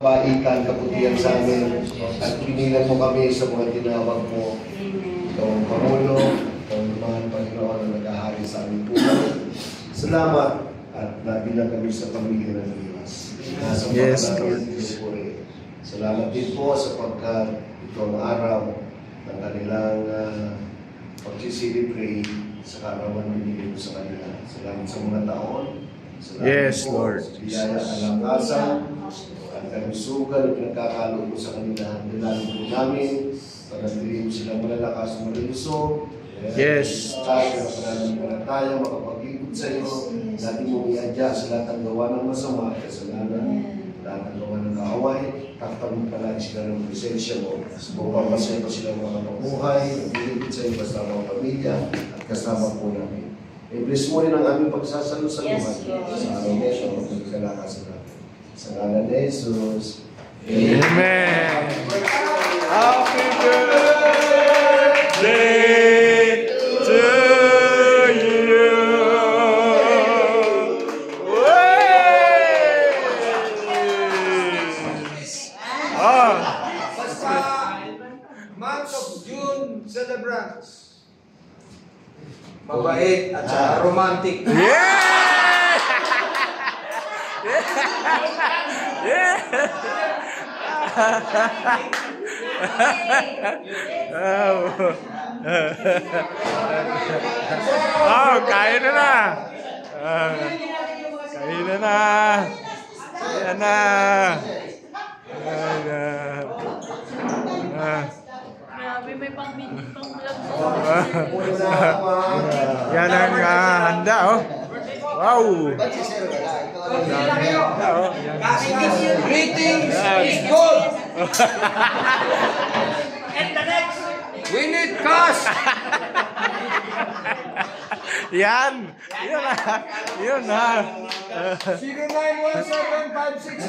Baikan, kabutihan sa amin at pinilan mo kami sa mga tinawag mo. Ikaw ang Pangulo, ikaw ang mga Panginoon na nag-ahari sa aming buhay. Salamat at nabilang kami sa pamilya ng Diyos. Yes, Lord. Salamat din po sapagkat ito ang araw ng kanilang pag-celebrate sa kaarawan binigay mo sa kanila. Salamat sa mga taon. Salamat yes, po, Lord. sa biyaya, kalakasan, at kalusugan at pinagkakaloob mo sa kanila. Nilalang po namin, panatilihin mo silang malalakas, malulusog. Yes. Tayo, pananampalataya, makapag-ikot sa iyo. Natin mong i-adya sa lahat ng gawa ng masama, kasalanan, lahat ng gawa ng kaaway. Takpan mo palagi sila ng presensya mo. Pupapasaya pa sila mga mabuhay, nagbiligid sa iyo kasama ang pamilya at kasama po namin. I-bless mo rin ang aming pagsasalo sa lumat. Sa araw na ito, magkakalakas natin. Sa ngalan ni Jesus. Amen. Happy birthday to you. Basta month of June celebrants. Mabait at saka romantic. Kain na na. Kain na na. Ayan na. Grabe, may pang-vlog po. Yan ang handa, oh. Wow. Greetings is good. And the next, we need cash. Yan. Yun na. Yun na. 091756.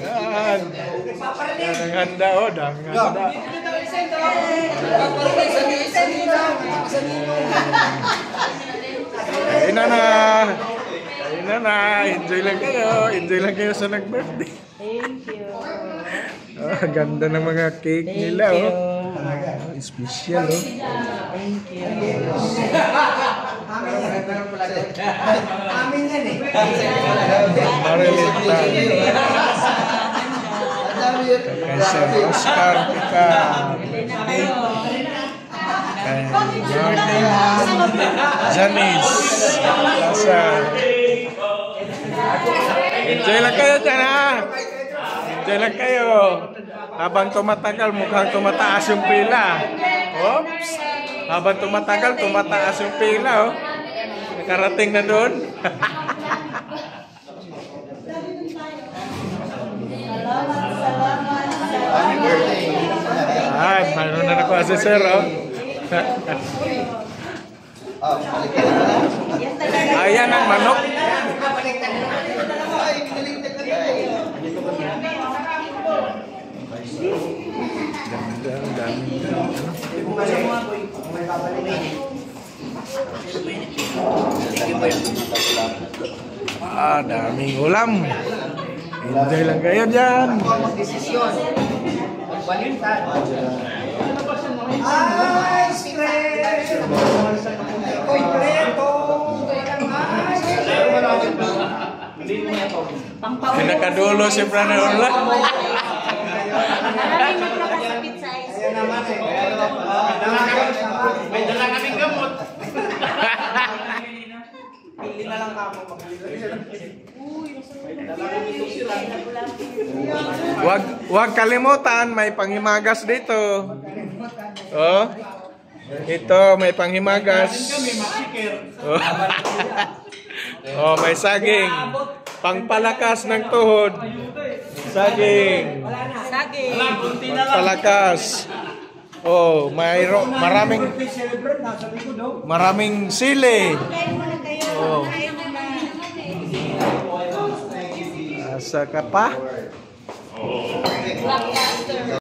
Yan. Yan ang handa, oh. Dami handa. Kain na na. Kain na na. Enjoy lang kayo. Enjoy lang kayo sa nag-birthday. Thank you. Ganda ng mga cake nila, oh. Special, oh. Thank you. Amin yan eh. Marilita. Kasi Oscar Pica. Janice. Lasa. Enjoy lang kayo dyan, ha? Enjoy lang kayo. Habang tumatagal, mukhang tumataas yung pila. Oops. Habang tumatagal, tumataas yung pila, oh. Nakarating na doon. Ay, mayroon na nakuha si Sir, oh. Ayan ang manok. Daming ulam. Enjoy lang kayo dyan. Ice cream! Uy, preto! Pinakadulo si Pranaula. Maraming magkakasakit sa ice. Ayan naman eh. May dala kaming gamot. Pili na lang kamo. Wag kalimutan, may panghimagas dito. Oh. Ito, may panghimagas. Oh. Oh, may saging. Pangpalakas ng tuhod. Saging. Saging. Pangpalakas. Oh, maraming sili. Oh. Asa ka pa?